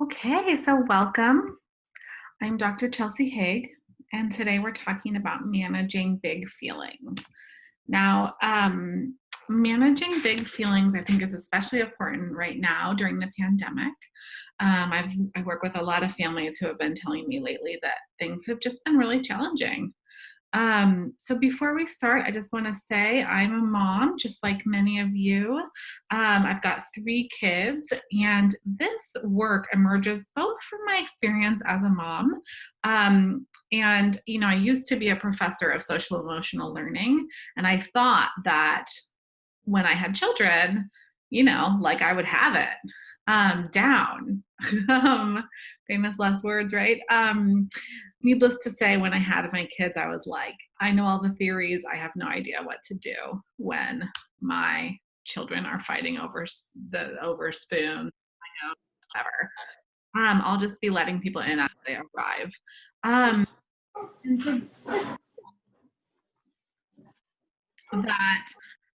Okay, so welcome. I'm Dr. Chelsea Haig, and today we're talking about managing big feelings. Now, managing big feelings, I think, is especially important right now during the pandemic. I work with a lot of families who have been telling me lately that things have just been really challenging. So before we start, I just want to say I'm a mom, just like many of you. I've got three kids, and this work emerges both from my experience as a mom. I used to be a professor of social emotional learning, and I thought that when I had children, like I would have it down. um, Famous last words, right? Needless to say, when I had my kids, I was like, I know all the theories. I have no idea what to do when my children are fighting over spoon, whatever. I'll just be letting people in as they arrive. Um, and so that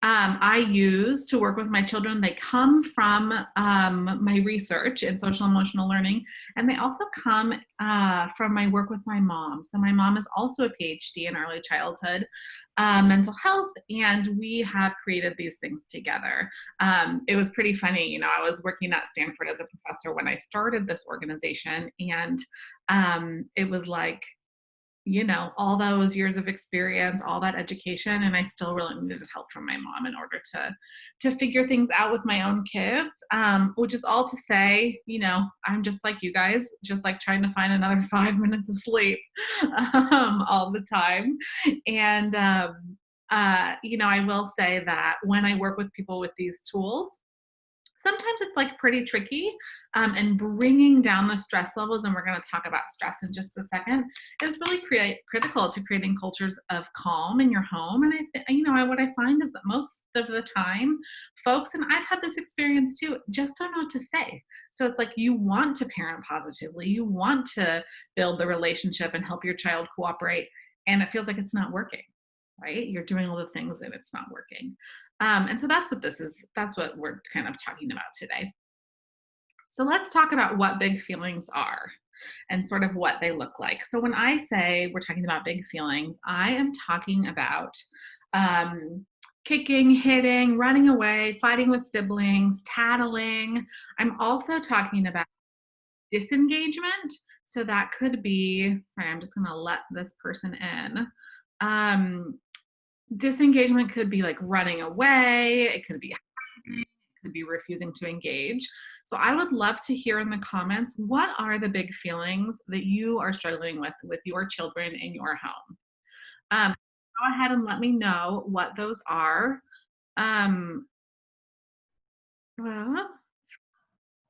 I use to work with my children. They come from my research in social emotional learning, and they also come from my work with my mom. So, my mom is also a PhD in early childhood mental health, and we have created these things together. It was pretty funny. I was working at Stanford as a professor when I started this organization, and it was like, all those years of experience, all that education, and I still really needed help from my mom in order to figure things out with my own kids. Which is all to say, I'm just like you guys, just like trying to find another 5 minutes of sleep all the time. And I will say that when I work with people with these tools, sometimes it's like pretty tricky, and bringing down the stress levels, and we're going to talk about stress in just a second, is really critical to creating cultures of calm in your home. And what I find is that most of the time folks, and I've had this experience too, just don't know what to say. So it's like you want to parent positively, you want to build the relationship and help your child cooperate, and it feels like it's not working, right? You're doing all the things and it's not working. And so that's what this is. That's what we're kind of talking about today. So let's talk about what big feelings are and sort of what they look like. So when I say we're talking about big feelings, I am talking about kicking, hitting, running away, fighting with siblings, tattling. I'm also talking about disengagement. So that could be, sorry, I'm just going to let this person in. Um, Disengagement could be like running away, it could be hiding, it could be refusing to engage. So I would love to hear in the comments, what are the big feelings that you are struggling with your children in your home? Go ahead and let me know what those are. Well,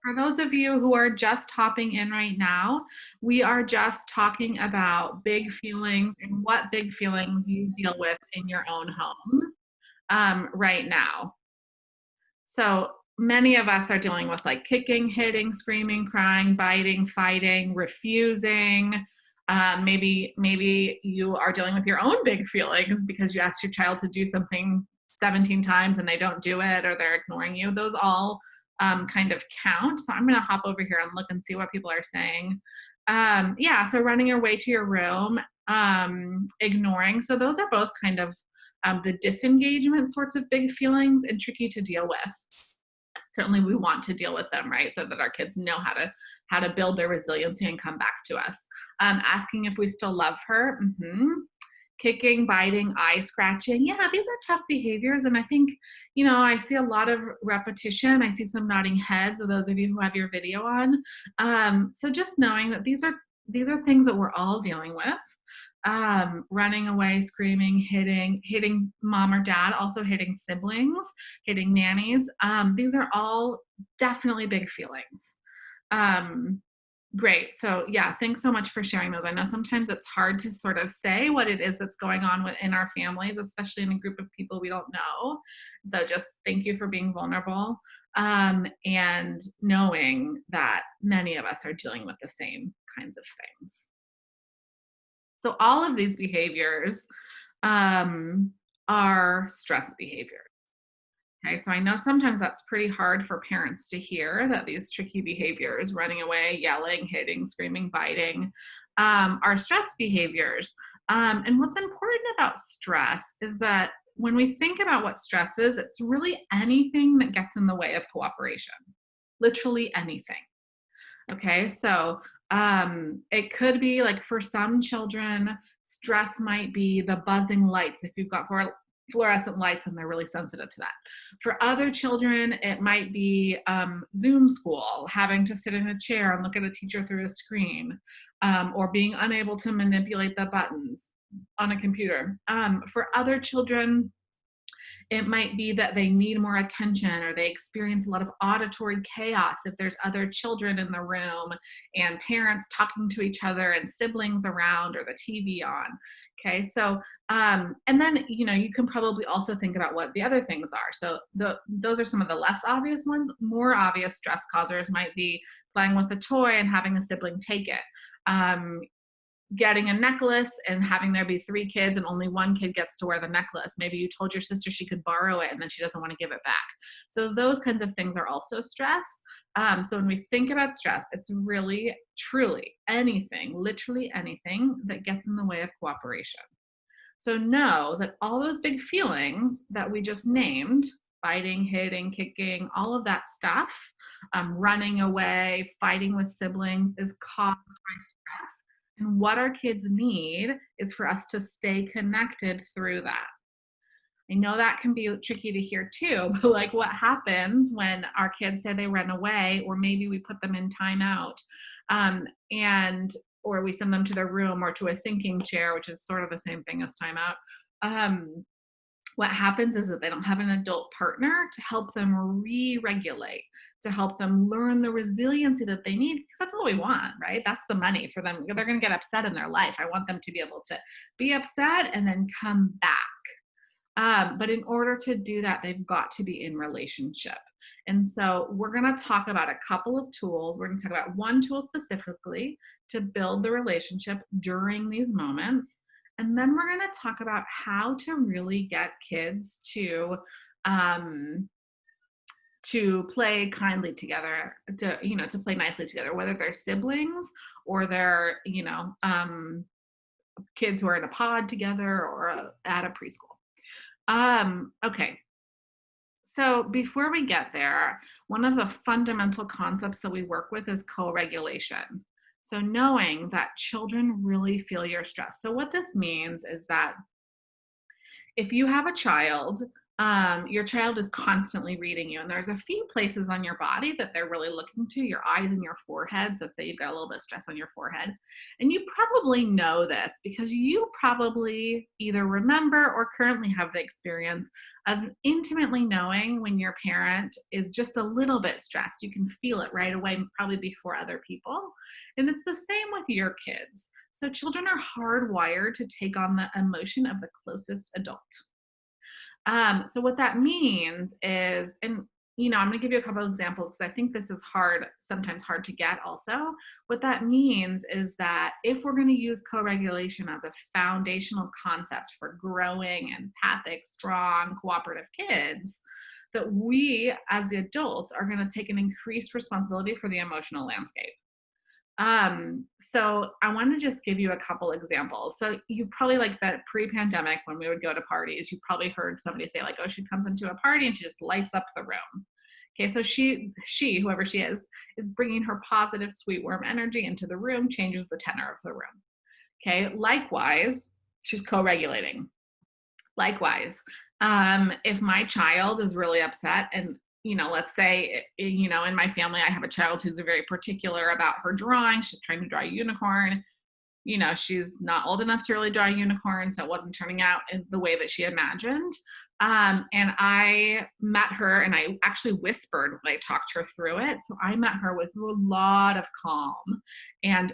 for those of you who are just hopping in right now, we are just talking about big feelings and what big feelings you deal with in your own homes right now. So many of us are dealing with like kicking, hitting, screaming, crying, biting, fighting, refusing. Maybe you are dealing with your own big feelings because you asked your child to do something 17 times and they don't do it, or they're ignoring you. Those all kind of count. So I'm going to hop over here and look and see what people are saying. Yeah, so running your way to your room, ignoring. So those are both kind of the disengagement sorts of big feelings and tricky to deal with. Certainly we want to deal with them, right, so that our kids know how to build their resiliency and come back to us. Asking if we still love her. Kicking, biting, eye scratching. Yeah, these are tough behaviors, and I think, I see a lot of repetition. I see some nodding heads of those of you who have your video on. So just knowing that these are things that we're all dealing with. Running away, screaming, hitting mom or dad, also hitting siblings, hitting nannies. These are all definitely big feelings. Um, Great. So yeah, thanks so much for sharing those. I know sometimes it's hard to sort of say what it is that's going on within our families, especially in a group of people we don't know. So just thank you for being vulnerable, and knowing that many of us are dealing with the same kinds of things. So all of these behaviors um, are stress behaviors. Okay, so I know sometimes that's pretty hard for parents to hear that these tricky behaviors, running away, yelling, hitting, screaming, biting, are stress behaviors. And what's important about stress is that when we think about what stress is, it's really anything that gets in the way of cooperation, literally anything. Okay, so it could be like for some children, stress might be the buzzing lights if you've got fluorescent lights and they're really sensitive to that. For other children, it might be Zoom school, having to sit in a chair and look at a teacher through a screen, or being unable to manipulate the buttons on a computer. For other children, it might be that they need more attention or they experience a lot of auditory chaos if there's other children in the room and parents talking to each other and siblings around or the TV on. Okay, so and then you can probably also think about what the other things are. So those are some of the less obvious ones. More obvious stress causers might be playing with a toy and having a sibling take it. Getting a necklace and having there be three kids and only one kid gets to wear the necklace. Maybe you told your sister she could borrow it and then she doesn't want to give it back. So those kinds of things are also stress. So when we think about stress, it's really, truly anything, literally anything that gets in the way of cooperation. So know that all those big feelings that we just named, biting, hitting, kicking, all of that stuff, running away, fighting with siblings, is caused by stress. And what our kids need is for us to stay connected through that. I know that can be tricky to hear too, but like what happens when our kids say they run away, or maybe we put them in timeout, and or we send them to their room or to a thinking chair, which is sort of the same thing as timeout. What happens is that they don't have an adult partner to help them re-regulate, to help them learn the resiliency that they need, because that's all we want, right? That's the money for them. They're going to get upset in their life. I want them to be able to be upset and then come back. But in order to do that, they've got to be in relationship. And so we're going to talk about a couple of tools. We're going to talk about one tool specifically to build the relationship during these moments. And then we're going to talk about how to really get kids to play kindly together, to play nicely together, whether they're siblings or they're, kids who are in a pod together or at a preschool. Okay. So before we get there, one of the fundamental concepts that we work with is co-regulation. So knowing that children really feel your stress. So what this means is that if you have a child, your child is constantly reading you, and there's a few places on your body that they're really looking to, your eyes and your forehead. So say you've got a little bit of stress on your forehead, and you probably know this because you probably either remember or currently have the experience of intimately knowing when your parent is just a little bit stressed. You can feel it right away, probably before other people. And it's the same with your kids. So children are hardwired to take on the emotion of the closest adult. So what that means is, and I'm going to give you a couple of examples because I think this is sometimes hard to get also. What that means is that if we're going to use co-regulation as a foundational concept for growing empathic, strong, cooperative kids, that we as the adults are going to take an increased responsibility for the emotional landscape. So I want to just give you a couple examples. So you probably like that pre-pandemic when we would go to parties, you probably heard somebody say like, oh, she comes into a party and she just lights up the room. Okay. So she, whoever she is bringing her positive, sweet, warm energy into the room, changes the tenor of the room. Okay. Likewise, she's co-regulating. Likewise, if my child is really upset and let's say, in my family, I have a child who's very particular about her drawing. She's trying to draw a unicorn. She's not old enough to really draw a unicorn, so it wasn't turning out in the way that she imagined. And I met her and I actually whispered when I talked her through it. So I met her with a lot of calm. And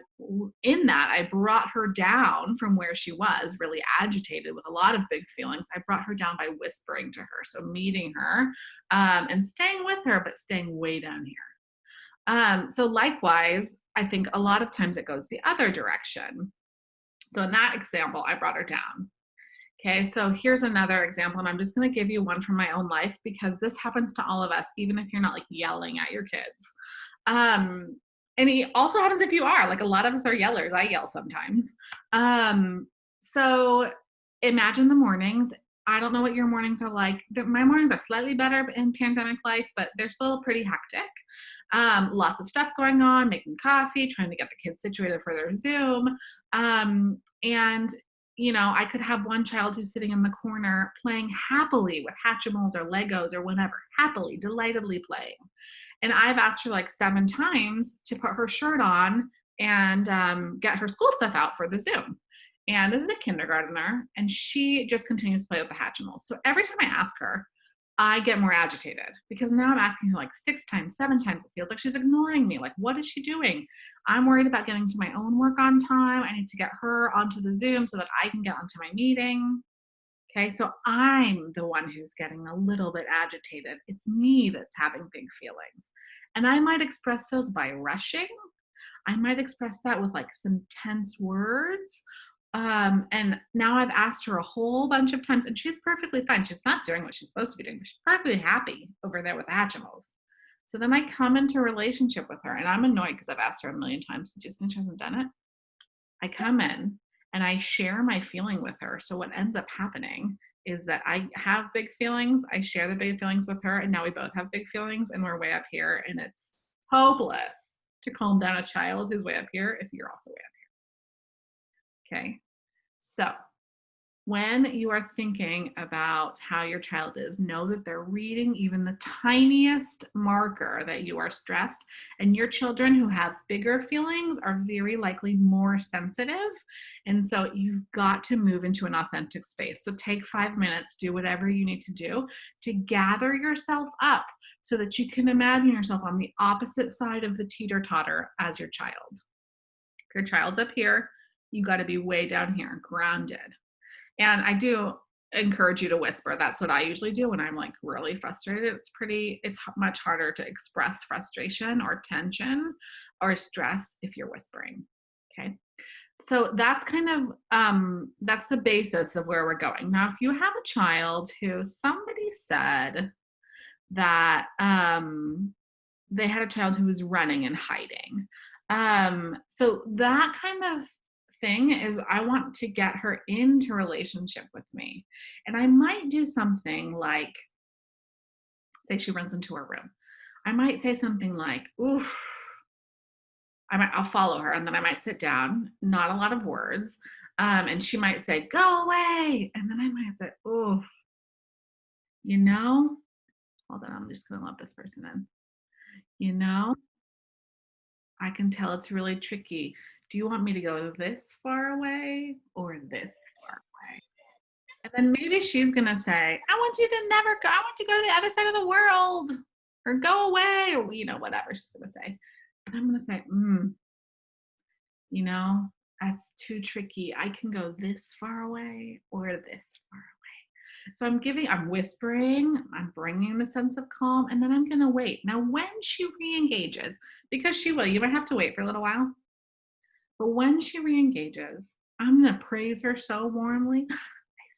in that, I brought her down from where she was, really agitated with a lot of big feelings. I brought her down by whispering to her. So meeting her and staying with her, but staying way down here. So likewise, I think a lot of times it goes the other direction. So in that example, I brought her down. Okay, so here's another example, and I'm just going to give you one from my own life because this happens to all of us, even if you're not like yelling at your kids. Um, and it also happens if you are. Like a lot of us are yellers. I yell sometimes. So imagine the mornings. I don't know what your mornings are like. My mornings are slightly better in pandemic life, but they're still pretty hectic. Lots of stuff going on, making coffee, trying to get the kids situated for their Zoom. And I could have one child who's sitting in the corner playing happily with Hatchimals or Legos or whatever, happily, delightedly playing. And I've asked her like 7 times to put her shirt on and get her school stuff out for the Zoom. And this is a kindergartner, and she just continues to play with the Hatchimals. So every time I ask her, I get more agitated because now I'm asking her like 6 times, 7 times. It feels like she's ignoring me. Like, what is she doing? I'm worried about getting to my own work on time. I need to get her onto the Zoom so that I can get onto my meeting. Okay, so I'm the one who's getting a little bit agitated. It's me that's having big feelings. And I might express those by rushing. I might express that with like some tense words. And now I've asked her a whole bunch of times, and she's perfectly fine. She's not doing what she's supposed to be doing. She's perfectly happy over there with the Hatchimals. So then I come into a relationship with her, and I'm annoyed because I've asked her a million times to do something. She hasn't done it. I come in and I share my feeling with her. So what ends up happening is that I have big feelings. I share the big feelings with her, and now we both have big feelings, and we're way up here, and it's hopeless to calm down a child who's way up here if you're also way up here. Okay. So when you are thinking about how your child is, know that they're reading even the tiniest marker that you are stressed. And your children who have bigger feelings are very likely more sensitive. And so you've got to move into an authentic space. So take 5 minutes, do whatever you need to do to gather yourself up so that you can imagine yourself on the opposite side of the teeter-totter as your child. If your child's up here, you got to be way down here, grounded. And I do encourage you to whisper. That's what I usually do when I'm like really frustrated. It's much harder to express frustration or tension or stress if you're whispering. Okay. So that's kind of, that's the basis of where we're going. Now, if you have a child who somebody said that, they had a child who was running and hiding. So that kind of thing is I want to get her into relationship with me. And I might do something like, say she runs into her room. I might say something like, oof. I'll follow her and then I might sit down, not a lot of words. And she might say, go away. And then I might say, oof, hold on, I'm just gonna let this person in. You know, I can tell it's really tricky. Do you want me to go this far away or this far away? And then maybe she's going to say, I want you to never go. I want you to go to the other side of the world or go away or, whatever she's going to say. And I'm going to say, that's too tricky. I can go this far away or this far away. So I'm whispering, I'm bringing the sense of calm, and then I'm going to wait. Now, when she re-engages, because she will, you might have to wait for a little while, but when she re-engages, I'm going to praise her so warmly. I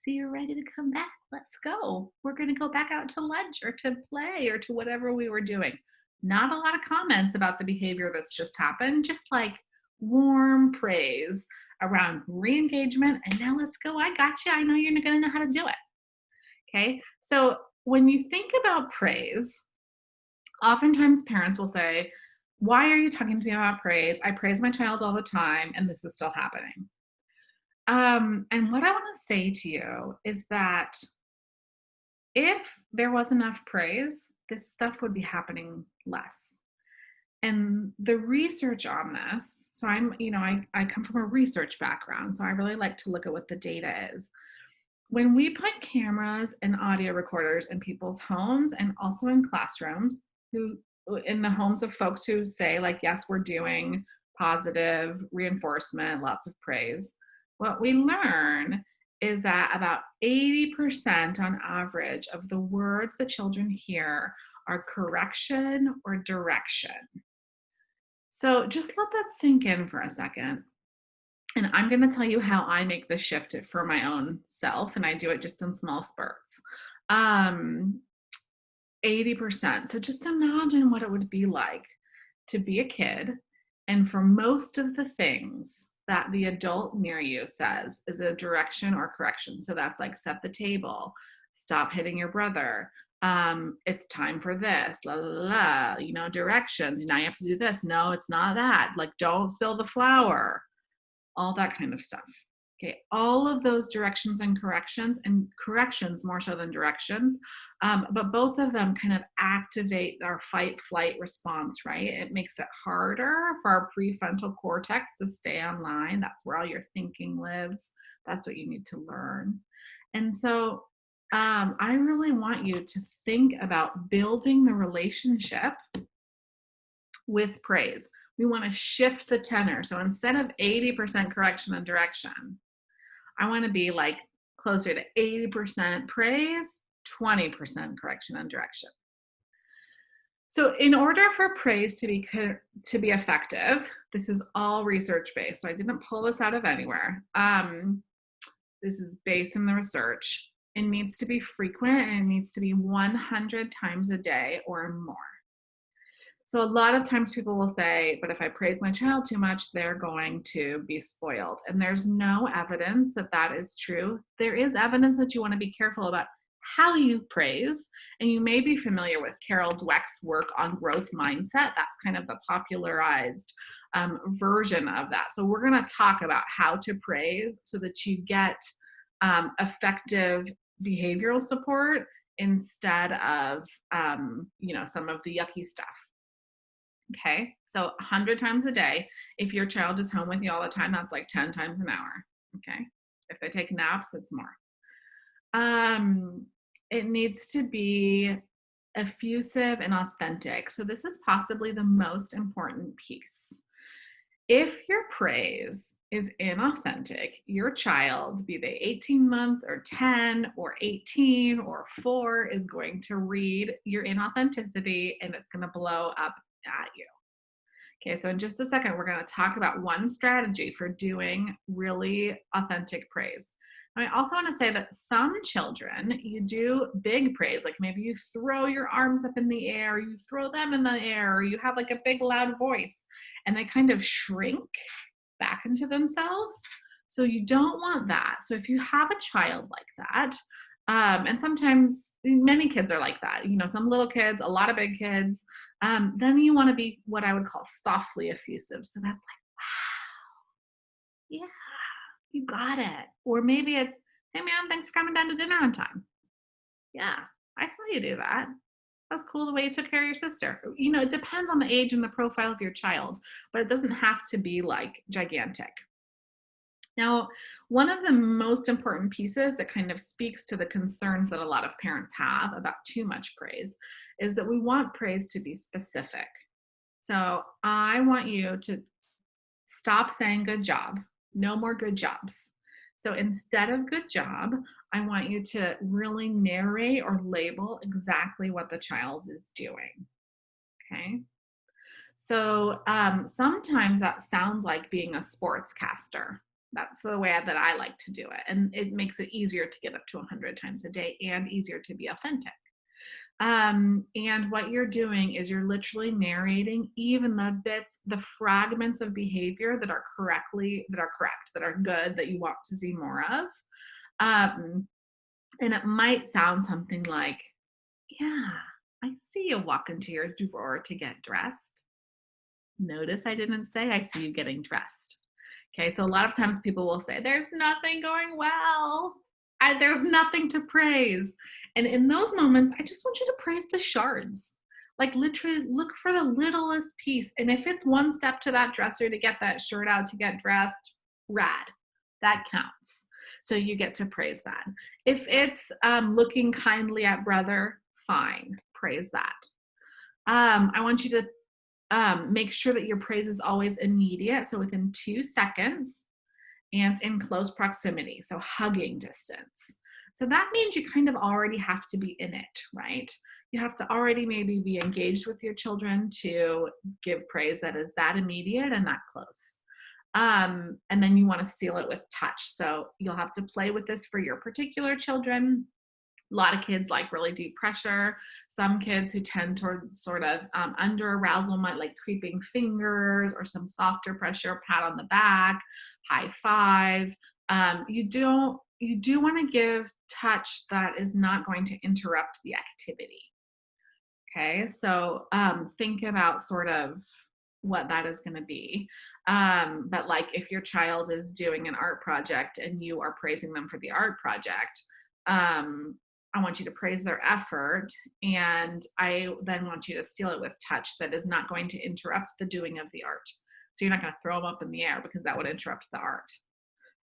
see you're ready to come back. Let's go. We're going to go back out to lunch or to play or to whatever we were doing. Not a lot of comments about the behavior that's just happened, just like warm praise around re-engagement. And now let's go. I got you. I know you're going to know how to do it. Okay, so when you think about praise, oftentimes parents will say, why are you talking to me about praise? I praise my child all the time, and this is still happening. And what I want to say to you is that if there was enough praise, this stuff would be happening less. And the research on this, so I come from a research background, so I really like to look at what the data is. When we put cameras and audio recorders in people's homes and also in classrooms, in the homes of folks who say like, yes, we're doing positive reinforcement, lots of praise, what we learn is that about 80% on average of the words the children hear are correction or direction. So just let that sink in for a second. And I'm going to tell you how I make the shift for my own self, and I do it just in small spurts. Um, 80%. So just imagine what it would be like to be a kid, and for most of the things that the adult near you says is a direction or correction. So that's like set the table, stop hitting your brother. It's time for this, la la la, la, directions. Now you have to do this. No, it's not that. Like, don't spill the flour, all that kind of stuff. Okay, all of those directions and corrections more so than directions, but both of them kind of activate our fight flight response, right? It makes it harder for our prefrontal cortex to stay online. That's where all your thinking lives. That's what you need to learn. And so I really want you to think about building the relationship with praise. We want to shift the tenor. So instead of 80% correction and direction, I want to be like closer to 80% praise, 20% correction and direction. So in order for praise to be effective, this is all research based. So I didn't pull this out of anywhere. This is based in the research. It needs to be frequent, and it needs to be 100 times a day or more. So a lot of times people will say, but if I praise my child too much, they're going to be spoiled. And there's no evidence that that is true. There is evidence that you want to be careful about how you praise. And you may be familiar with Carol Dweck's work on growth mindset. That's kind of the popularized version of that. So we're going to talk about how to praise so that you get effective behavioral support instead of, some of the yucky stuff. Okay, so 100 times a day. If your child is home with you all the time, that's like 10 times an hour. Okay, if they take naps, it's more. It needs to be effusive and authentic. So this is possibly the most important piece. If your praise is inauthentic, your child, be they 18 months or 10 or 18 or 4, is going to read your inauthenticity, and it's going to blow up at you. Okay, so in just a second, we're going to talk about one strategy for doing really authentic praise. And I also want to say that some children, you do big praise, like maybe you throw your arms up in the air, you throw them in the air, or you have like a big loud voice, and they kind of shrink back into themselves. So you don't want that. So if you have a child like that, and sometimes many kids are like that, some little kids, a lot of big kids, then you want to be what I would call softly effusive. So that's like, wow, yeah, you got it. Or maybe it's, hey man, thanks for coming down to dinner on time. Yeah, I saw you do that. That's cool the way you took care of your sister. It depends on the age and the profile of your child, but it doesn't have to be like gigantic. Now, one of the most important pieces that kind of speaks to the concerns that a lot of parents have about too much praise is that we want praise to be specific. So I want you to stop saying good job. No more good jobs. So instead of good job, I want you to really narrate or label exactly what the child is doing. Okay. So sometimes that sounds like being a sportscaster. That's the way that I like to do it. And it makes it easier to get up to 100 times a day and easier to be authentic. And what you're doing is you're literally narrating even the fragments of behavior that are correct, that are good, that you want to see more of. And it might sound something like, yeah, I see you walk into your drawer to get dressed. Notice I didn't say I see you getting dressed. Okay, so a lot of times people will say, there's nothing going well. There's nothing to praise. And in those moments, I just want you to praise the shards. Like literally look for the littlest piece. And if it's one step to that dresser to get that shirt out to get dressed, rad. That counts. So you get to praise that. If it's looking kindly at brother, fine. Praise that. I want you to make sure that your praise is always immediate. So within 2 seconds and in close proximity. So hugging distance. So that means you kind of already have to be in it, right? You have to already maybe be engaged with your children to give praise that is that immediate and that close. And then you want to seal it with touch. So you'll have to play with this for your particular children. A lot of kids like really deep pressure. Some kids who tend toward sort of under arousal might like creeping fingers or some softer pressure, pat on the back, high five. You do want to give touch that is not going to interrupt the activity. Okay, so think about sort of what that is going to be. But like if your child is doing an art project and you are praising them for the art project, um, I want you to praise their effort, and I then want you to seal it with touch that is not going to interrupt the doing of the art. So you're not going to throw them up in the air because that would interrupt the art.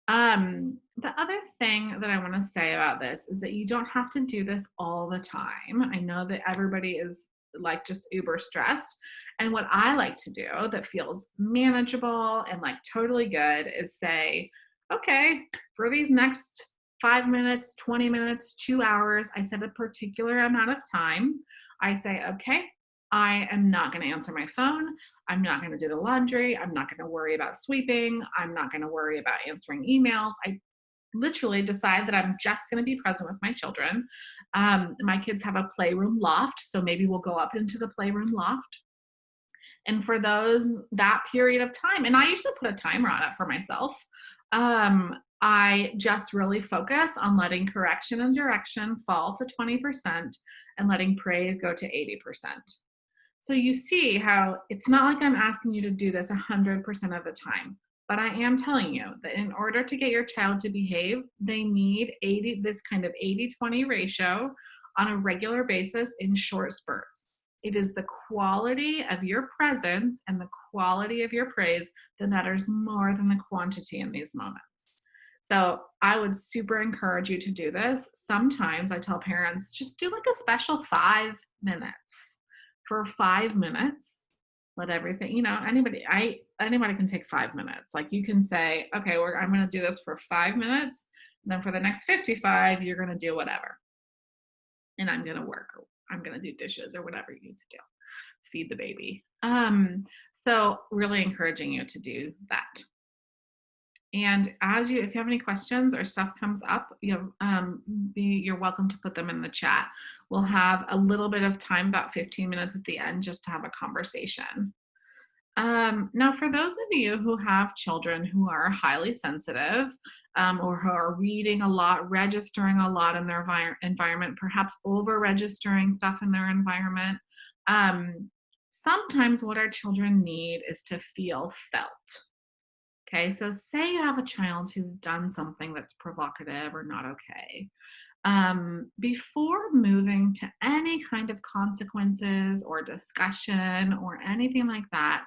The other thing that I want to say about this is that you don't have to do this all the time. I know that everybody is like just uber stressed. And what I like to do that feels manageable and like totally good is say, okay, for these next 5 minutes, 20 minutes, 2 hours, I set a particular amount of time. I say, okay, I am not going to answer my phone. I'm not going to do the laundry. I'm not going to worry about sweeping. I'm not going to worry about answering emails. I literally decide that I'm just going to be present with my children. My kids have a playroom loft, so maybe we'll go up into the playroom loft. And for that period of time, and I usually put a timer on it for myself, I just really focus on letting correction and direction fall to 20% and letting praise go to 80%. So you see how it's not like I'm asking you to do this 100% of the time, but I am telling you that in order to get your child to behave, they need this kind of 80-20 ratio on a regular basis in short spurts. It is the quality of your presence and the quality of your praise that matters more than the quantity in these moments. So I would super encourage you to do this. Sometimes I tell parents, just do like a special 5 minutes. For 5 minutes, let everything, anybody can take 5 minutes. Like you can say, okay, I'm going to do this for 5 minutes. Then for the next 55, you're going to do whatever. And I'm going to work, or I'm going to do dishes or whatever you need to do. Feed the baby. So really encouraging you to do that. And if you have any questions or stuff comes up, you're welcome to put them in the chat. We'll have a little bit of time, about 15 minutes at the end, just to have a conversation. Now, for those of you who have children who are highly sensitive or who are reading a lot, registering a lot in their environment, perhaps over-registering stuff in their environment, sometimes what our children need is to feel felt. Okay, so say you have a child who's done something that's provocative or not okay. Before moving to any kind of consequences or discussion or anything like that,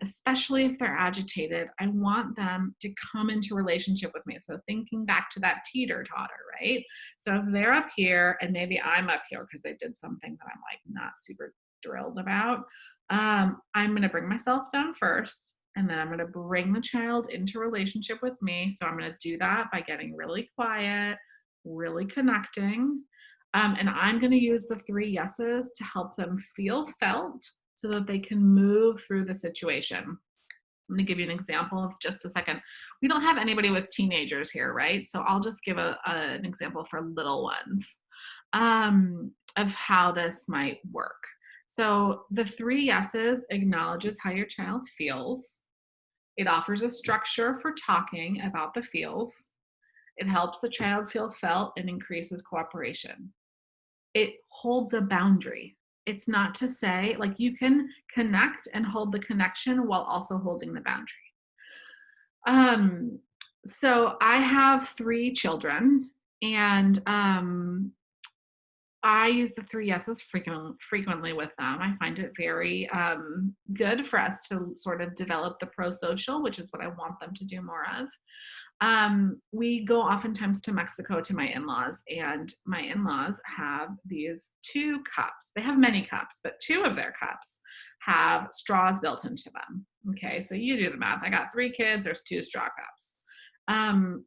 especially if they're agitated, I want them to come into relationship with me. So thinking back to that teeter-totter, right? So if they're up here and maybe I'm up here because they did something that I'm like not super thrilled about, I'm going to bring myself down first. And then I'm going to bring the child into relationship with me. So I'm going to do that by getting really quiet, really connecting. And I'm going to use the 3 yeses to help them feel felt so that they can move through the situation. I'm going to give you an example of just a second. We don't have anybody with teenagers here, right? So I'll just give an example for little ones of how this might work. So the 3 yeses acknowledges how your child feels. It offers a structure for talking about the feels. It helps the child feel felt and increases cooperation. It holds a boundary. It's not to say, like, you can connect and hold the connection while also holding the boundary. So I have 3 children, and I use the 3 yeses frequently with them. I find it very good for us to sort of develop the pro-social, which is what I want them to do more of. We go oftentimes to Mexico to my in-laws, and my in-laws have these 2 cups. They have many cups, but 2 of their cups have straws built into them. Okay, so you do the math. I got 3 kids, there's 2 straw cups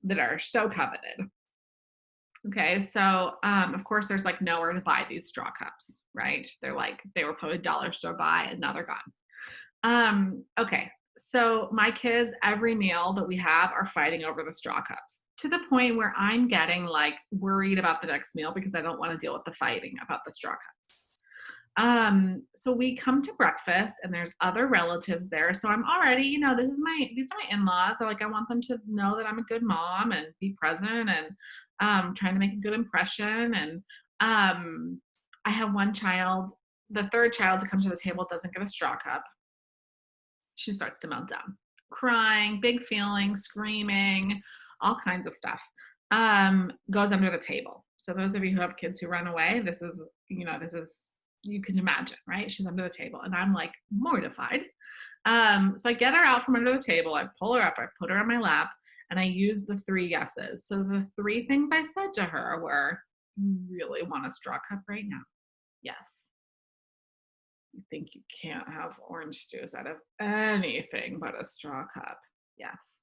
that are so coveted. Okay, so of course there's like nowhere to buy these straw cups, right? They were probably dollar store buy and now they're gone. Okay, So my kids, every meal that we have are fighting over the straw cups to the point where I'm getting like worried about the next meal because I don't want to deal with the fighting about the straw cups. So we come to breakfast and there's other relatives there. So I'm already, these are my in-laws. So like I want them to know that I'm a good mom and be present and trying to make a good impression. And I have one child, the third child to come to the table doesn't get a straw cup. She starts to melt down, crying, big feelings, screaming, all kinds of stuff. Goes under the table. So those of you who have kids who run away, this is you can imagine, right? She's under the table, and I'm like mortified. So I get her out from under the table. I pull her up. I put her on my lap, and I use the 3 yeses. So the 3 things I said to her were, "You really want a straw cup right now? Yes. You think you can't have orange juice out of anything but a straw cup? Yes.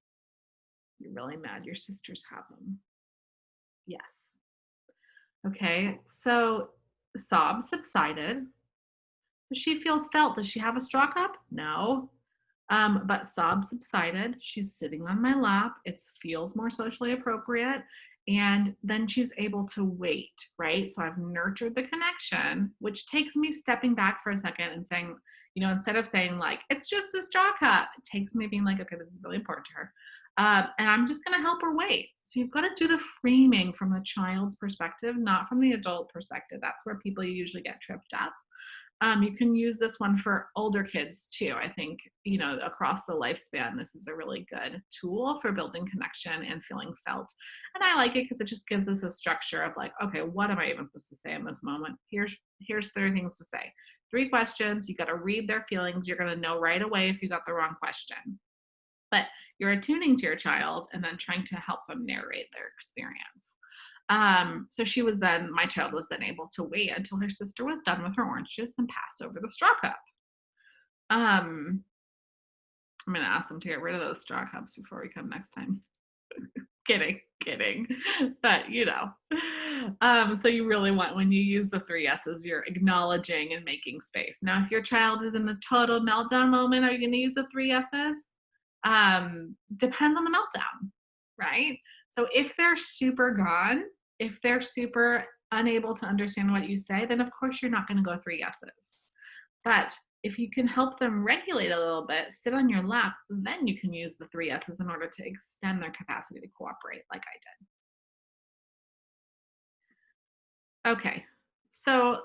You're really mad your sisters have them? Yes. Okay, so sobs subsided. She feels felt. Does she have a straw cup? No. But sobs subsided. She's sitting on my lap. It feels more socially appropriate. And then she's able to wait, right? So I've nurtured the connection, which takes me stepping back for a second and saying, instead of saying like, it's just a straw cup, it takes me being like, okay, this is really important to her. And I'm just going to help her wait. So you've got to do the framing from the child's perspective, not from the adult perspective. That's where people usually get tripped up. You can use this one for older kids too. I think, across the lifespan, this is a really good tool for building connection and feeling felt. And I like it because it just gives us a structure of like, okay, what am I even supposed to say in this moment? Here's 3 things to say. 3 questions. You got to read their feelings. You're going to know right away if you got the wrong question. But you're attuning to your child and then trying to help them narrate their experience. So my child was then able to wait until her sister was done with her orange juice and pass over the straw cup. I'm going to ask them to get rid of those straw cups before we come next time. Kidding. But, so you really want, when you use the 3 S's, you're acknowledging and making space. Now, if your child is in a total meltdown moment, are you going to use the 3 S's? Depends on the meltdown, right? So if they're super gone, if they're super unable to understand what you say, then of course you're not going to go 3 S's. But if you can help them regulate a little bit, sit on your lap, then you can use the 3 S's in order to extend their capacity to cooperate like I did. Okay, so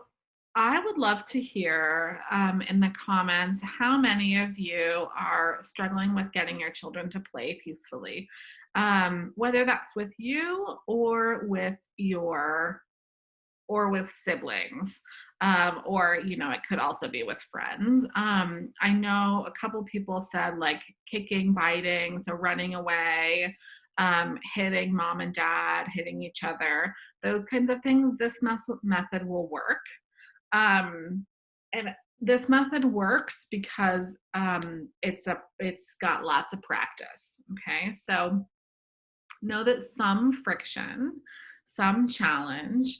I would love to hear in the comments how many of you are struggling with getting your children to play peacefully, whether that's with you or with siblings, or it could also be with friends. I know a couple people said like kicking, biting, so running away, hitting mom and dad, hitting each other, those kinds of things. This method will work. And this method works because it's got lots of practice. Okay, so know that some friction, some challenge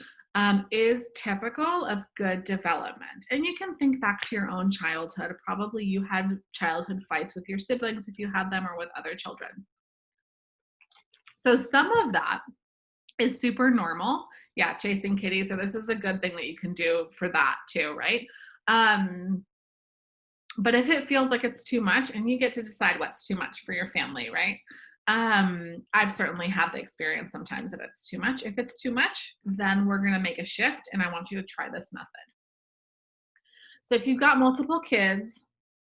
is typical of good development. And you can think back to your own childhood. Probably you had childhood fights with your siblings if you had them, or with other children. So some of that is super normal. Yeah, chasing kitties. So this is a good thing that you can do for that too, right? But if it feels like it's too much, and you get to decide what's too much for your family, right? I've certainly had the experience sometimes that it's too much. If it's too much, then we're going to make a shift, and I want you to try this method. So if you've got multiple kids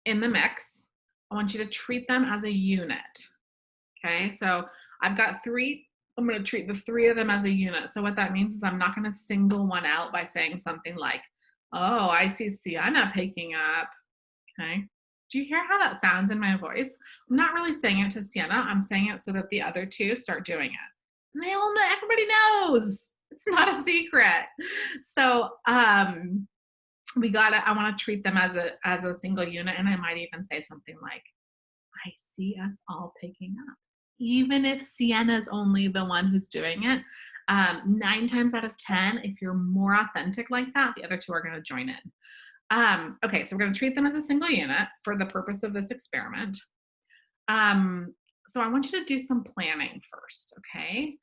in the mix, I want you to treat them as a unit. Okay, so I've got 3. I'm going to treat the 3 of them as a unit. So what that means is I'm not going to single one out by saying something like, oh, I see Sienna picking up. Okay. Do you hear how that sounds in my voice? I'm not really saying it to Sienna. I'm saying it so that the other 2 start doing it. And they all know, everybody knows. It's not a secret. So I want to treat them as a single unit. And I might even say something like, I see us all picking up. Even if Sienna's only the one who's doing it, 9 times out of 10, if you're more authentic like that, the other 2 are going to join in. Okay, so we're going to treat them as a single unit for the purpose of this experiment. So I want you to do some planning first, okay?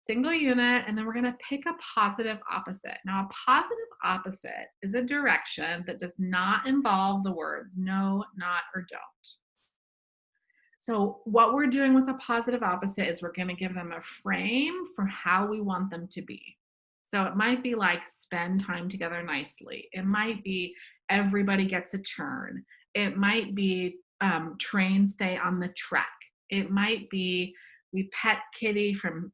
Single unit, and then we're going to pick a positive opposite. Now, a positive opposite is a direction that does not involve the words no, not, or don't. So, what we're doing with a positive opposite is we're going to give them a frame for how we want them to be. So, it might be like spend time together nicely. It might be everybody gets a turn. It might be trains stay on the track. It might be we pet Kitty from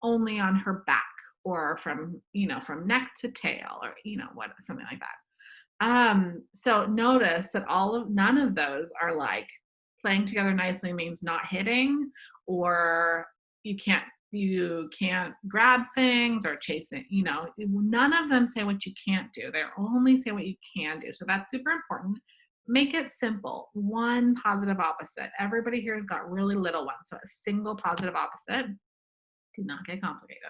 only on her back or from, from neck to tail or, what, something like that. So notice that none of those are like playing together nicely means not hitting, or you can't grab things or chase it, none of them say what you can't do. They only say what you can do. So that's super important. Make it simple. One positive opposite. Everybody here has got really little ones. So a single positive opposite. Do not get complicated.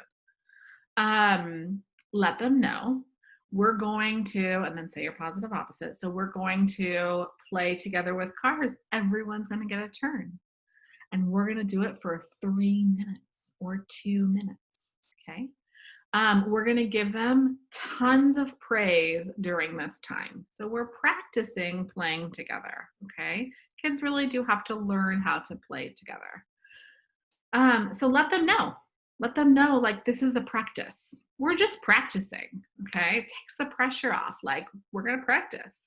Let them know we're going to, and then say your positive opposite. So we're going to play together with cars. Everyone's going to get a turn. And we're going to do it for 3 minutes or 2 minutes. Okay. We're going to give them tons of praise during this time. So we're practicing playing together. Okay. Kids really do have to learn how to play together. So let them know. Let them know, like, this is a practice. We're just practicing, okay? It takes the pressure off. Like, we're going to practice.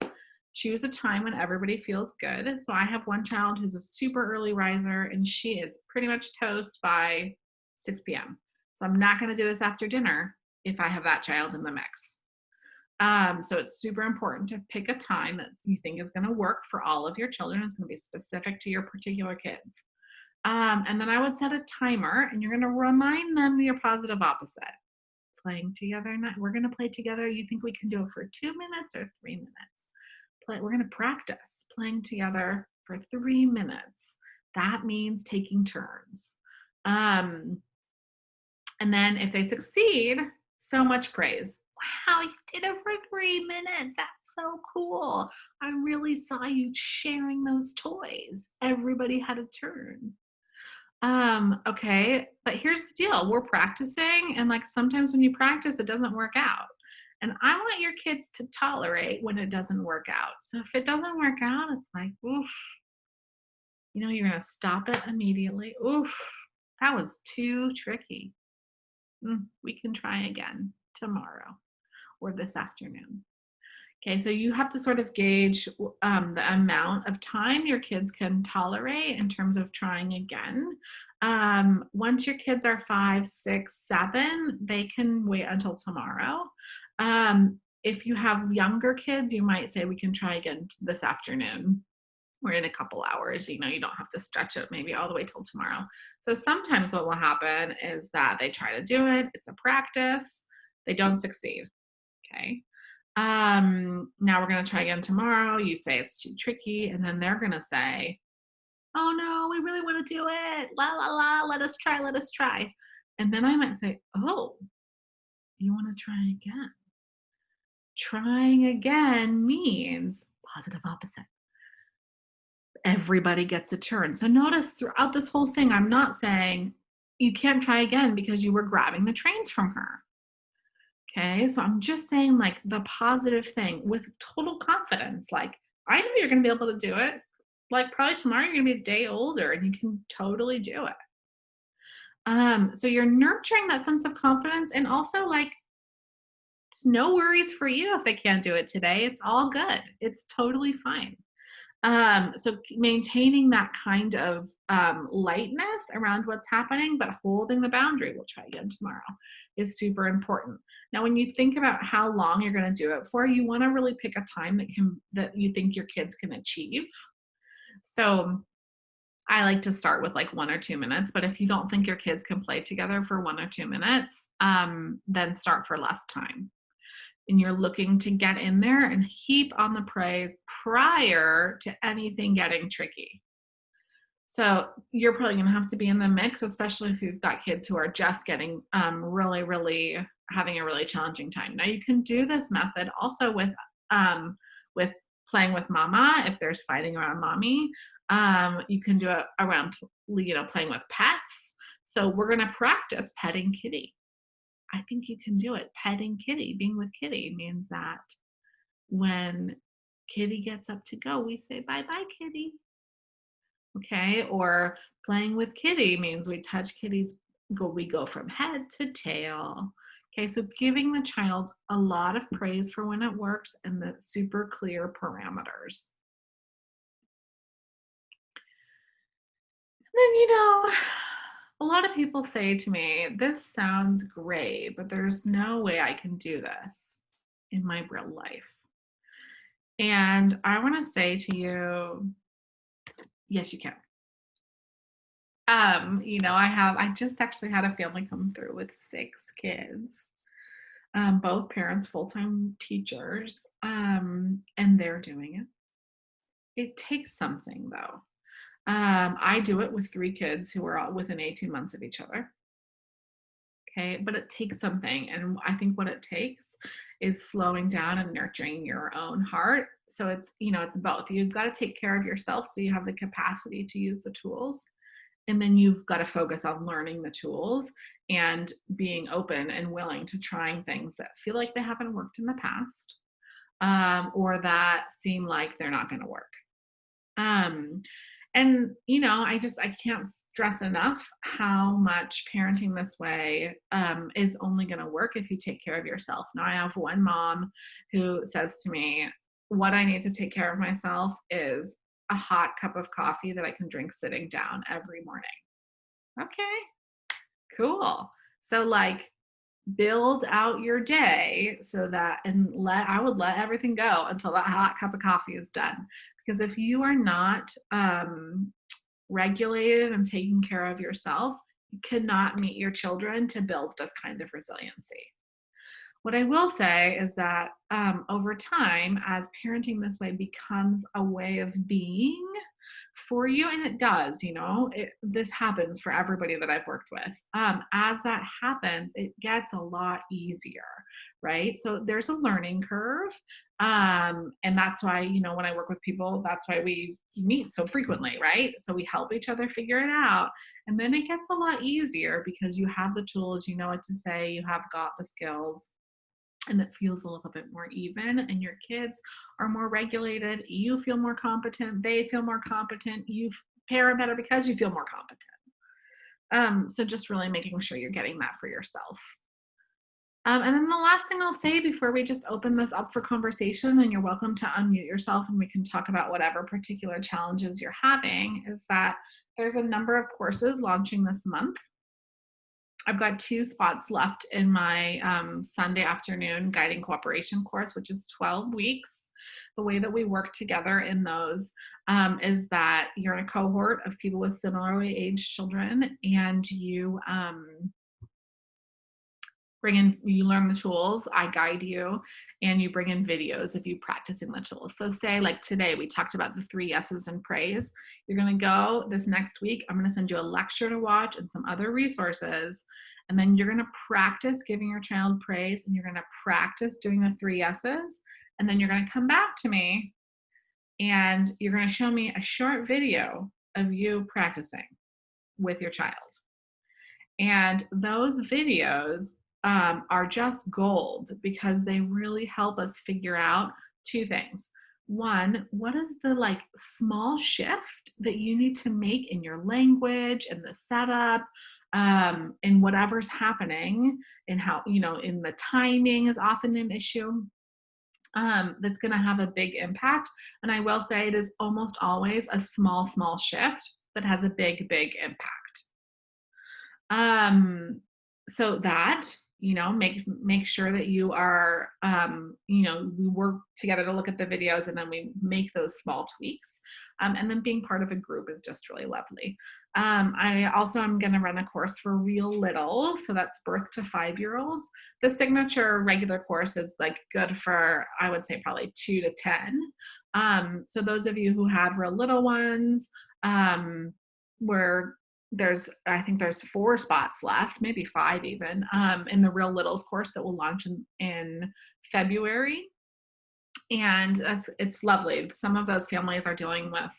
Choose a time when everybody feels good. So I have one child who's a super early riser, and she is pretty much toast by 6 p.m. So I'm not going to do this after dinner if I have that child in the mix. So it's super important to pick a time that you think is going to work for all of your children. It's going to be specific to your particular kids. And then I would set a timer, and you're going to remind them your positive opposite. Playing together. We're going to play together. You think we can do it for 2 minutes or 3 minutes? We're going to practice playing together for 3 minutes. That means taking turns. And then if they succeed, so much praise. Wow, you did it for 3 minutes. That's so cool. I really saw you sharing those toys. Everybody had a turn. Okay, but here's the deal. We're practicing, and like sometimes when you practice, it doesn't work out. And I want your kids to tolerate when it doesn't work out. So if it doesn't work out, it's like, oof, you're gonna stop it immediately. Oof, that was too tricky. We can try again tomorrow or this afternoon. Okay, so you have to sort of gauge the amount of time your kids can tolerate in terms of trying again. Once your kids are 5, 6, 7, they can wait until tomorrow. If you have younger kids, you might say we can try again this afternoon or in a couple hours. You don't have to stretch it maybe all the way till tomorrow. So sometimes what will happen is that they try to do it. It's a practice. They don't succeed. Okay. Now we're going to try again tomorrow. You say it's too tricky, and then they're going to say, oh no, we really want to do it. La, la, la, let us try, let us try. And then I might say, oh, you want to try again? Trying again means positive opposite. Everybody gets a turn. So notice throughout this whole thing, I'm not saying you can't try again because you were grabbing the trains from her. Okay, so I'm just saying like the positive thing with total confidence. Like, I know you're going to be able to do it. Like probably tomorrow you're going to be a day older and you can totally do it. So you're nurturing that sense of confidence, and also like it's no worries for you if they can't do it today. It's all good. It's totally fine. So maintaining that kind of lightness around what's happening, but holding the boundary, we'll try again tomorrow, is super important. Now, when you think about how long you're going to do it for, you want to really pick a time that you think your kids can achieve. So I like to start with like 1 or 2 minutes, but if you don't think your kids can play together for 1 or 2 minutes, then start for less time. And you're looking to get in there and heap on the praise prior to anything getting tricky. So you're probably going to have to be in the mix, especially if you've got kids who are just getting really, really having a really challenging time. Now you can do this method also with playing with mama if there's fighting around mommy. You can do it around, playing with pets. So we're going to practice petting kitty. I think you can do it. Petting kitty, being with kitty means that when kitty gets up to go, we say, bye bye, kitty. Okay. Or playing with kitty means we touch kitty's, we go from head to tail. Okay. So giving the child a lot of praise for when it works and the super clear parameters. Then, a lot of people say to me, this sounds great, but there's no way I can do this in my real life. And I want to say to you, yes, you can. I just actually had a family come through with 6 kids, both parents, full-time teachers, and they're doing it. It takes something though. I do it with 3 kids who are all within 18 months of each other. Okay, but it takes something. And I think what it takes is slowing down and nurturing your own heart. So it's both. You've got to take care of yourself so you have the capacity to use the tools. And then you've got to focus on learning the tools and being open and willing to trying things that feel like they haven't worked in the past, or that seem like they're not going to work. And I can't stress enough how much parenting this way is only going to work if you take care of yourself. Now, I have one mom who says to me, what I need to take care of myself is a hot cup of coffee that I can drink sitting down every morning. Okay, cool. So build out your day so that, and I would let everything go until that hot cup of coffee is done. Because if you are not regulated and taking care of yourself, you cannot meet your children to build this kind of resiliency. What I will say is that over time, as parenting this way becomes a way of being for you, and it does, this happens for everybody that I've worked with. As that happens, it gets a lot easier, right? So there's a learning curve. And that's why, when I work with people, that's why we meet so frequently, right? So we help each other figure it out. And then it gets a lot easier because you have the tools, you know what to say, you have got the skills, and it feels a little bit more even, and your kids are more regulated. You feel more competent. They feel more competent. You parent better because you feel more competent. So just really making sure you're getting that for yourself. And then the last thing I'll say before we just open this up for conversation, and you're welcome to unmute yourself and we can talk about whatever particular challenges you're having, is that there's a number of courses launching this month. I've got 2 spots left in my Sunday afternoon guiding cooperation course, which is 12 weeks. The way that we work together in those is that you're in a cohort of people with similarly aged children, and you you learn the tools, I guide you, and you bring in videos of you practicing the tools. So say like today, we talked about the 3 yeses and praise. You're gonna go this next week, I'm gonna send you a lecture to watch and some other resources. And then you're gonna practice giving your child praise, and you're gonna practice doing the 3 yeses. And then you're gonna come back to me and you're gonna show me a short video of you practicing with your child. And those videos are just gold because they really help us figure out 2 things. One, what is the small shift that you need to make in your language and the setup, and whatever's happening, and how, in the timing is often an issue, that's going to have a big impact. And I will say it is almost always a small shift that has a big impact. So that, make sure that you are, we work together to look at the videos, and then we make those small tweaks. And then being part of a group is just really lovely. I also am going to run a course for real littles. So that's birth to 5-year-olds. The signature regular course is good for, I would say, probably 2 to 10. So those of you who have real little ones, I think there's 4 spots left, maybe 5 even, in the Real Littles course that will launch in February. And it's lovely. Some of those families are dealing with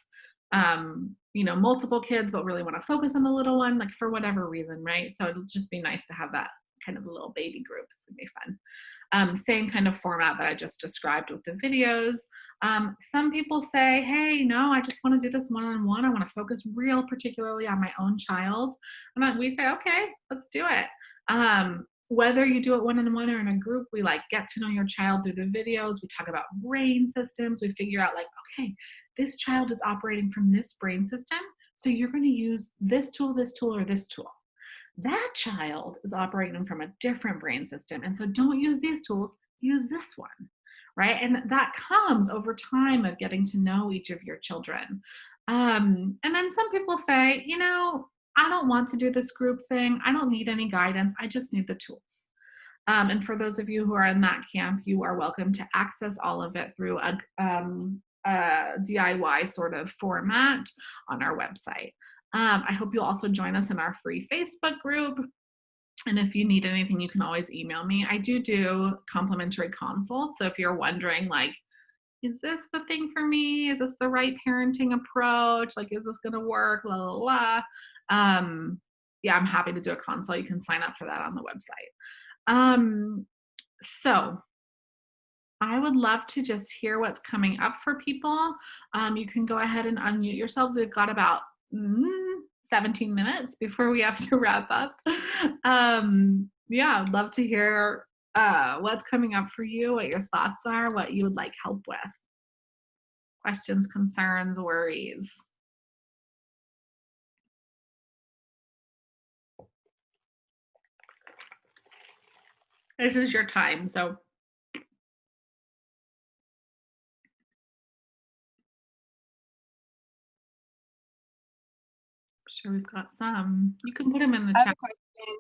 you know, multiple kids, but really want to focus on the little one, like for whatever reason, right? So it'll just be nice to have that kind of a little baby group. It's gonna be fun. Same kind of format that I just described with the videos. Some people say, hey, no, I just want to do this one-on-one. I want to focus real particularly on my own child. And we say, okay, let's do it. Whether you do it one-on-one or in a group, we like get to know your child through the videos. We talk about brain systems. We figure out like, okay, this child is operating from this brain system. So you're going to use this tool, or this tool. That child is operating from a different brain system. And so don't use these tools, use this one, right? And that comes over time of getting to know each of your children. And then some people say, you know, I don't want to do this group thing. I don't need any guidance. I just need the tools. And for those of you who are in that camp, you are welcome to access all of it through a DIY sort of format on our website. I hope you'll also join us in our free Facebook group. And if you need anything, you can always email me. I do complimentary consults. So if you're wondering, like, is this the thing for me? Is this the right parenting approach? Like, is this going to work? La, la, la. Yeah, I'm happy to do a consult. You can sign up for that on the website. So I would love to just hear what's coming up for people. You can go ahead and unmute yourselves. We've got about 17 minutes before we have to wrap up. Yeah, I'd love to hear what's coming up for you, what your thoughts are, what you would like help with. Questions, concerns, worries. This is your time, so. Sure, we've got some. You can put them in the chat. I have a question.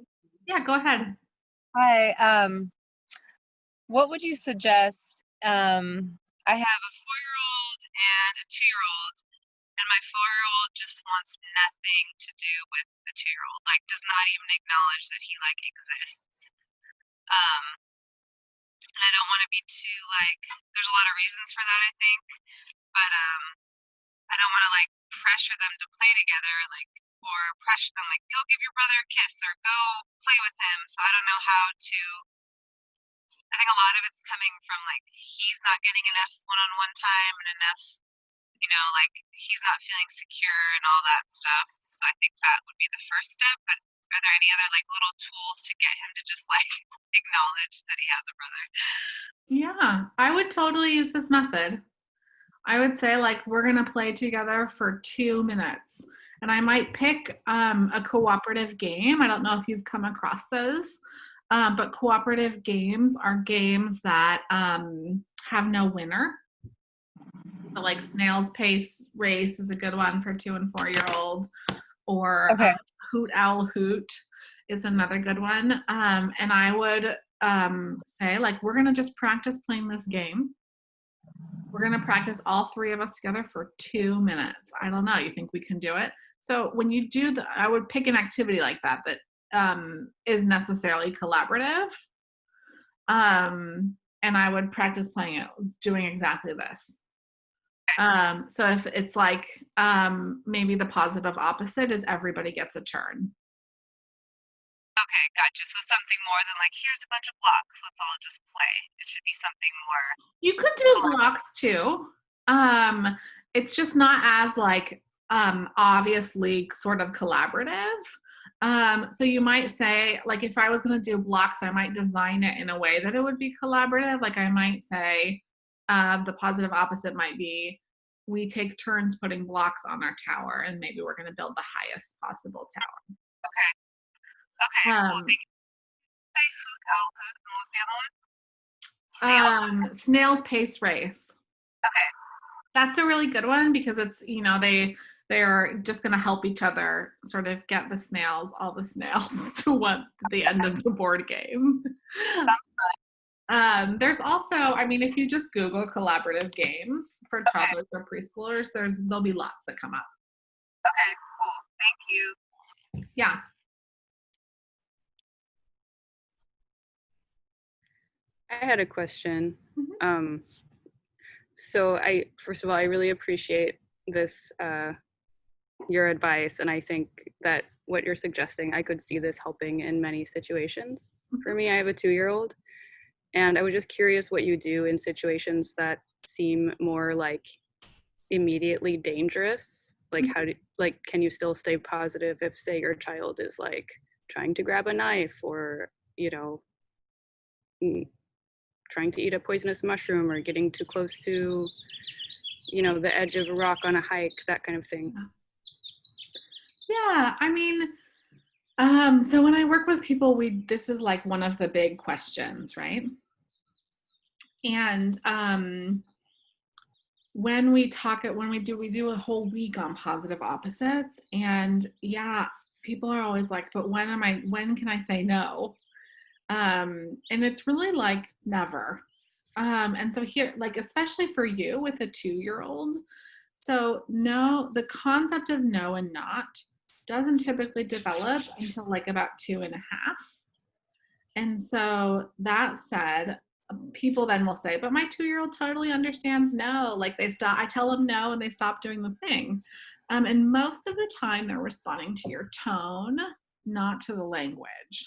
Yeah, go ahead. Hi. What would you suggest? I have a 4-year-old and a 2-year-old, and my 4-year-old just wants nothing to do with the 2-year-old. Like, does not even acknowledge that he like exists. And I don't want to be too like. There's a lot of reasons for that, I think, but I don't want to like pressure them to play together, like, or pressure them like, go give your brother a kiss or go play with him. So I don't know how to. I think a lot of it's coming from like he's not getting enough one-on-one time and enough, you know, like he's not feeling secure and all that stuff. So I think that would be the first step. But are there any other like little tools to get him to just like acknowledge that he has a brother? Yeah, I would totally use this method. I would say like we're gonna play together for 2 minutes. And I might pick a cooperative game. I don't know if you've come across those, but cooperative games are games that have no winner. So like Snail's Pace Race is a good one for 2 and 4-year-olds, or Okay. Hoot Owl Hoot is another good one. And I would say like we're gonna just practice playing this game. We're gonna practice all 3 of us together for 2 minutes. I don't know. You think we can do it? So when you do I would pick an activity like that is necessarily collaborative. And I would practice playing it, doing exactly this. So if it's like maybe the positive opposite is everybody gets a turn. Okay, gotcha. So something more than like, here's a bunch of blocks, let's all just play. It should be something more. You could do blocks too. It's just not as like obviously sort of collaborative. So you might say, like, if I was going to do blocks, I might design it in a way that it would be collaborative. Like I might say the positive opposite might be we take turns putting blocks on our tower, and maybe we're going to build the highest possible tower. Okay. Okay. Cool. Thank you. Say Hoot Owl Hoot. And what was the other one? Snail's Pace Race. Okay. That's a really good one because it's, you know, they're just going to help each other sort of get all the snails to what the end of the board game. There's also, I mean, if you just Google collaborative games for toddlers or preschoolers, there'll be lots that come up. Okay, cool. Thank you. Yeah. I had a question. So first of all, I really appreciate this your advice, and I think that what you're suggesting, I could see this helping in many situations. For me, I have a 2-year-old, and I was just curious what you do in situations that seem more like immediately dangerous. Like can you still stay positive if, say, your child is like trying to grab a knife, or trying to eat a poisonous mushroom, or getting too close to the edge of a rock on a hike, that kind of thing? Yeah, I mean, so when I work with people, this is like one of the big questions, right? And when we do a whole week on positive opposites, and yeah, people are always like, but when can I say no? And it's really like never. And so here, like, especially for you with a 2-year-old, so no, the concept of no and not doesn't typically develop until like about 2.5. And so that said, people then will say, but my 2-year-old totally understands no. Like I tell them no and they stop doing the thing. And most of the time they're responding to your tone, not to the language.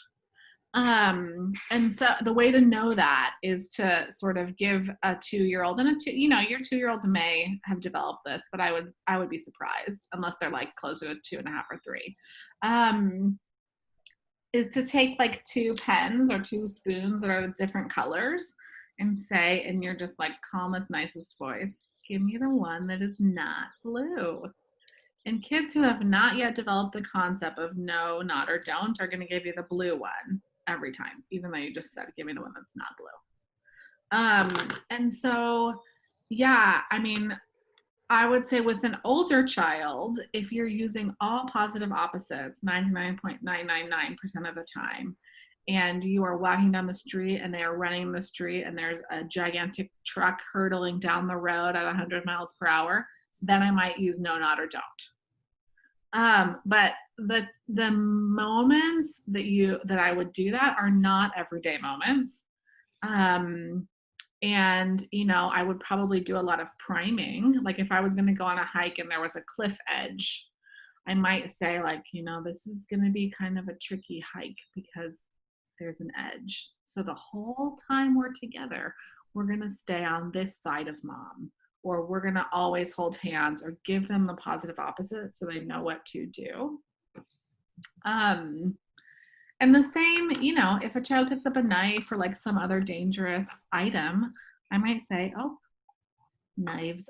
And so the way to know that is to sort of give a 2-year-old, and your 2-year-old may have developed this, but I would be surprised unless they're like closer to 2.5 or 3. Is to take like 2 pens or 2 spoons that are different colors and say, in your just like calmest, nicest voice, give me the one that is not blue. And kids who have not yet developed the concept of no, not, or don't are going to give you the blue one every time, even though you just said, give me the one that's not blue. And so, yeah, I mean, I would say with an older child, if you're using all positive opposites 99.999% of the time, and you are walking down the street and they are running the street and there's a gigantic truck hurtling down the road at 100 miles per hour, then I might use no, not, or don't. But the moments that I would do that are not everyday moments. And I would probably do a lot of priming. Like if I was going to go on a hike and there was a cliff edge, I might say like, this is going to be kind of a tricky hike because there's an edge. So the whole time we're together, we're going to stay on this side of mom, or we're going to always hold hands, or give them the positive opposite so they know what to do. And the same, if a child picks up a knife or like some other dangerous item, I might say, oh, knives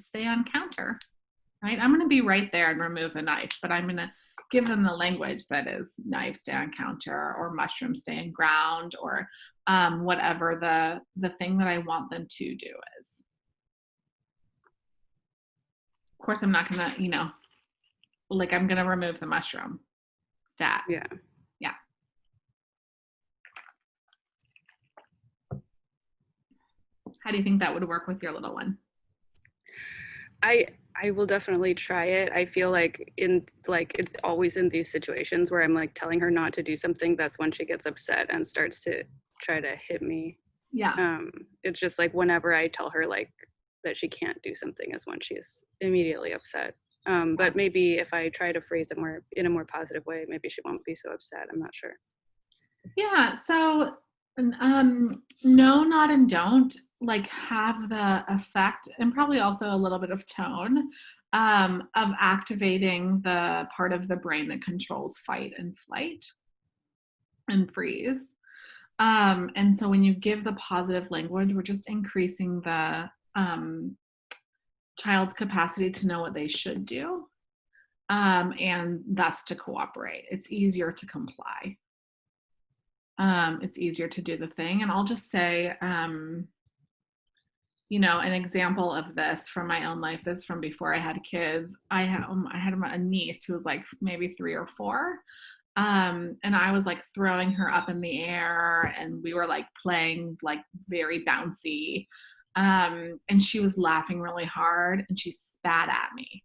stay on counter, right? I'm going to be right there and remove the knife, but I'm going to give them the language that is knives stay on counter, or mushrooms stay in ground, or whatever the thing that I want them to do is. Of course, I'm not going to, like I'm going to remove the mushroom. Stat. Yeah. Yeah. How do you think that would work with your little one? I will definitely try it. I feel like it's always in these situations where I'm like telling her not to do something, that's when she gets upset and starts to try to hit me. Yeah. It's just like whenever I tell her like that she can't do something is when she's immediately upset. But maybe if I try to phrase it in a more positive way, maybe she won't be so upset. I'm not sure. Yeah. So, no, not, and don't like have the effect, and probably also a little bit of tone, of activating the part of the brain that controls fight and flight and freeze. And so when you give the positive language, we're just increasing the child's capacity to know what they should do, and thus to cooperate. It's easier to comply. It's easier to do the thing. And I'll just say, an example of this from my own life, this from before I had kids. I had a niece who was like maybe 3 or 4. And I was like throwing her up in the air, and we were like playing like very bouncy. And she was laughing really hard, and she spat at me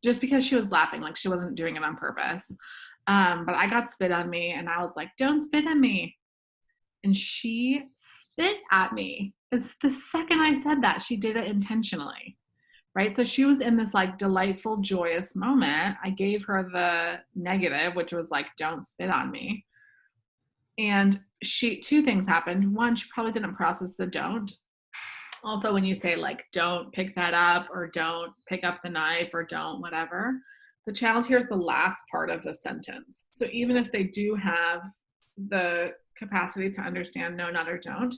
just because she was laughing, like she wasn't doing it on purpose. But I got spit on me, and I was like, don't spit at me. And she spit at me. It's the second I said that, she did it intentionally, right? So she was in this like delightful, joyous moment. I gave her the negative, which was like, don't spit on me. And two things happened. One, she probably didn't process the don't. Also, when you say like, don't pick that up, or don't pick up the knife, or don't whatever, the child hears the last part of the sentence. So even if they do have the capacity to understand no, not, or don't,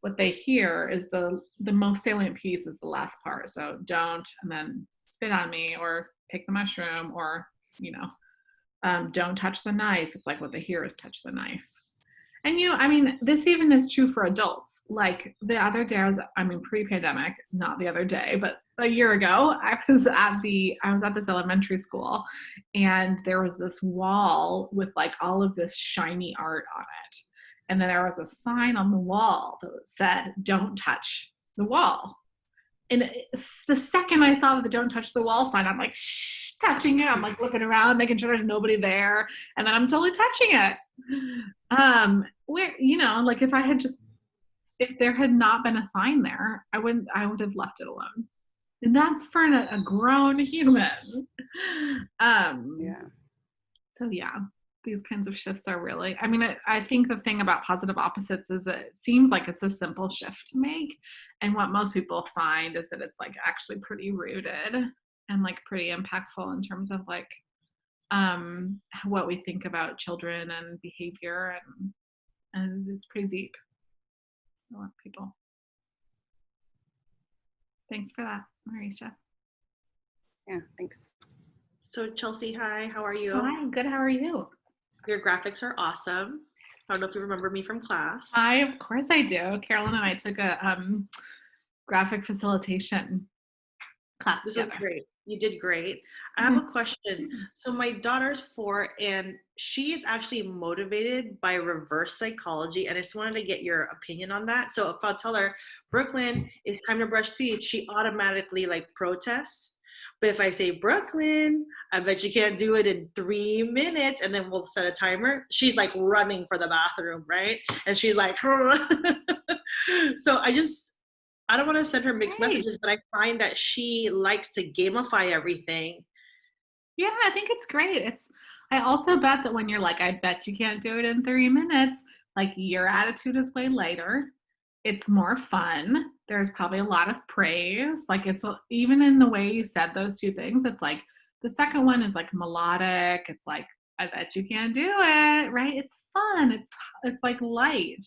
what they hear is the most salient piece is the last part. So don't, and then spit on me, or pick the mushroom, or don't touch the knife. It's like what they hear is touch the knife. And I mean, this even is true for adults. Like the other day, pre-pandemic, not the other day, but a year ago, I was at this elementary school, and there was this wall with like all of this shiny art on it. And then there was a sign on the wall that said, don't touch the wall. And the second I saw the don't touch the wall sign, I'm like, shh, touching it. I'm like looking around, making sure there's nobody there. And then I'm totally touching it. Like if there had not been a sign there, I would have left it alone. And that's for a grown human. Yeah. So yeah, these kinds of shifts are really, I think the thing about positive opposites is that it seems like it's a simple shift to make. And what most people find is that it's like actually pretty rooted and like pretty impactful in terms of like what we think about children and behavior, and it's pretty deep. A lot of people. Thanks for that, Marisha. Yeah, thanks. So Chelsea, hi, how are you? Hi, good, how are you? Your graphics are awesome. I don't know if you remember me from class. Of course I do. Carolyn and I took a graphic facilitation class This together. is great. You did great. I have a question. So my daughter's 4 and she is actually motivated by reverse psychology, and I just wanted to get your opinion on that. So if I'll tell her, Brooklyn, it's time to brush teeth, she automatically like protests. But if I say, Brooklyn, I bet you can't do it in 3 minutes, and then we'll set a timer, she's like running for the bathroom, right? And she's like, so I don't want to send her mixed messages, but I find that she likes to gamify everything. Yeah, I think it's great. I also bet that when you're like, I bet you can't do it in 3 minutes, like your attitude is way lighter. It's more fun. There's probably a lot of praise. Like even in the way you said those two things, it's like the second one is like melodic. It's like, I bet you can't do it, right? It's fun. It's like light.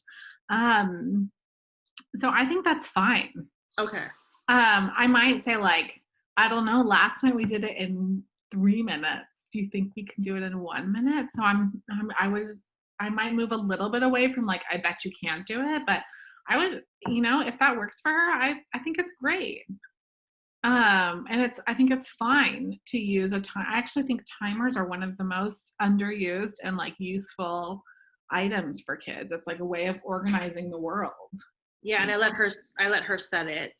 So I think that's fine. Okay. I might say like, I don't know, last night we did it in 3 minutes. Do you think we can do it in 1 minute? So I might move a little bit away from like, I bet you can't do it, but I would, if that works for her, I think it's great. And I think it's fine to use a time. I actually think timers are one of the most underused and like useful items for kids. It's like a way of organizing the world. Yeah, and I let her set it.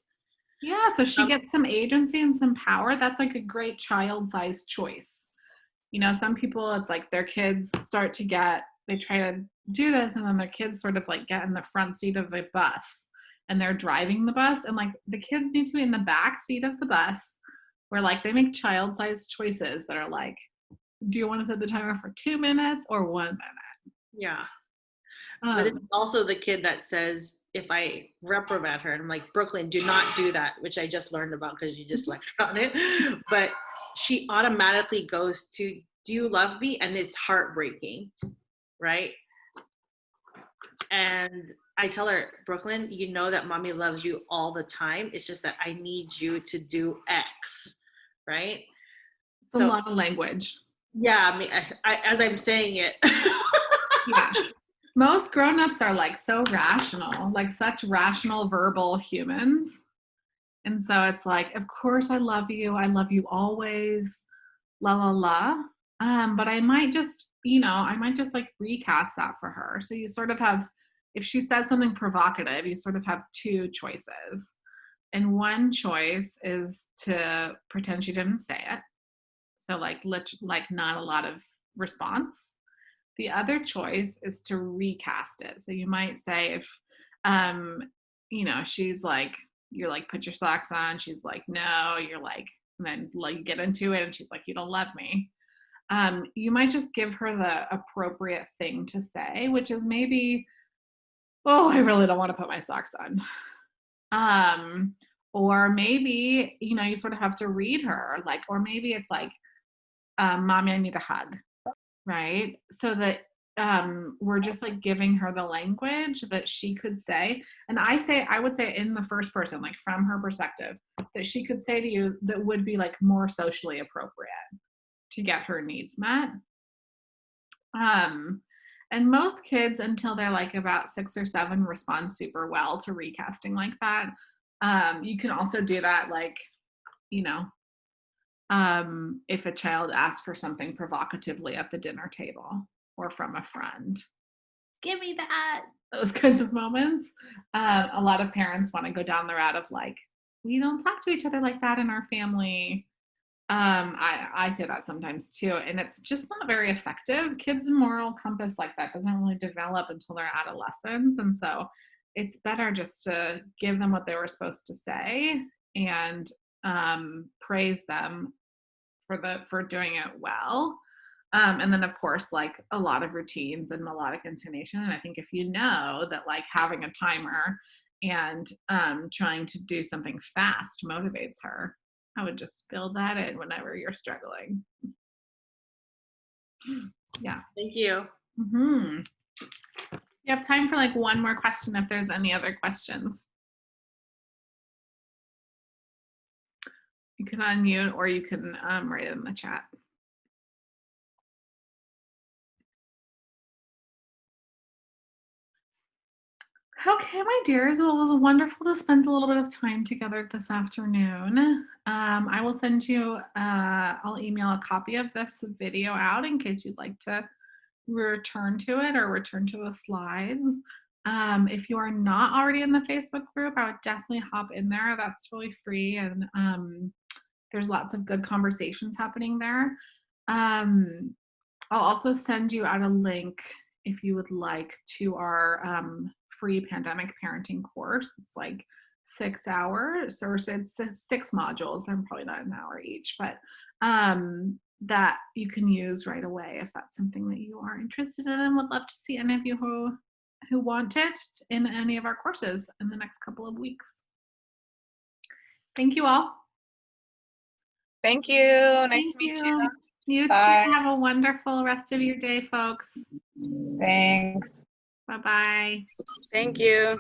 Yeah, so she gets some agency and some power. That's like a great child-sized choice. Some people, it's like their kids they try to do this, and then their kids sort of like get in the front seat of the bus and they're driving the bus, and like the kids need to be in the back seat of the bus where like they make child-sized choices that are like, do you want to set the timer for 2 minutes or 1 minute? Yeah. But it's also the kid that says, if I reprimand her and I'm like, Brooklyn, do not do that, which I just learned about because you just lectured on it, but she automatically goes to, do you love me? And it's heartbreaking, right? And I tell her, Brooklyn, you know that mommy loves you all the time. It's just that I need you to do X, right? It's a lot of language. Yeah, I mean, as I'm saying it. Yeah. Most grown-ups are like so rational, like such rational verbal humans. And so it's like, of course I love you always, la la la. But I might just like recast that for her. So you sort of have, if she says something provocative, you sort of have two choices. And one choice is to pretend she didn't say it. So like not a lot of response. The other choice is to recast it. So you might say if, she's like, you're like, put your socks on. She's like, no. You're like, and then like get into it, and she's like, you don't love me. You might just give her the appropriate thing to say, which is maybe, oh, I really don't want to put my socks on. Or maybe, you know, you sort of have to read her, like, or maybe it's like, mommy, I need a hug, right? So that we're just like giving her the language that she could say. And I would say in the first person, like from her perspective, that she could say to you that would be like more socially appropriate to get her needs met. And most kids until they're like about 6 or 7 respond super well to recasting like that. You can also do that like, you know, if a child asks for something provocatively at the dinner table or from a friend. Give me that. Those kinds of moments. A lot of parents want to go down the route of like, we don't talk to each other like that in our family. I say that sometimes too, and it's just not very effective. Kids' moral compass like that doesn't really develop until they're adolescents, and so it's better just to give them what they were supposed to say and praise them for doing it well. And then of course, like a lot of routines and melodic intonation. And I think if you know that like having a timer and trying to do something fast motivates her, I would just build that in whenever you're struggling. Yeah. Thank you. Mm-hmm. You have time for like one more question if there's any other questions. You can unmute or you can write it in the chat. Okay, my dears. Well, it was wonderful to spend a little bit of time together this afternoon. I will send you, I'll email a copy of this video out in case you'd like to return to it or return to the slides. If you are not already in the Facebook group, I would definitely hop in there. That's really free, and there's lots of good conversations happening there. I'll also send you out a link if you would like to our free pandemic parenting course. It's like 6 hours, or it's 6 modules. They're probably not an hour each, but that you can use right away if that's something that you are interested in, and would love to see any of you who want it in any of our courses in the next couple of weeks. Thank you all. Thank you. Nice to meet you. You Bye. too. Have a wonderful rest of your day, folks. Thanks. Bye-bye. Thank you.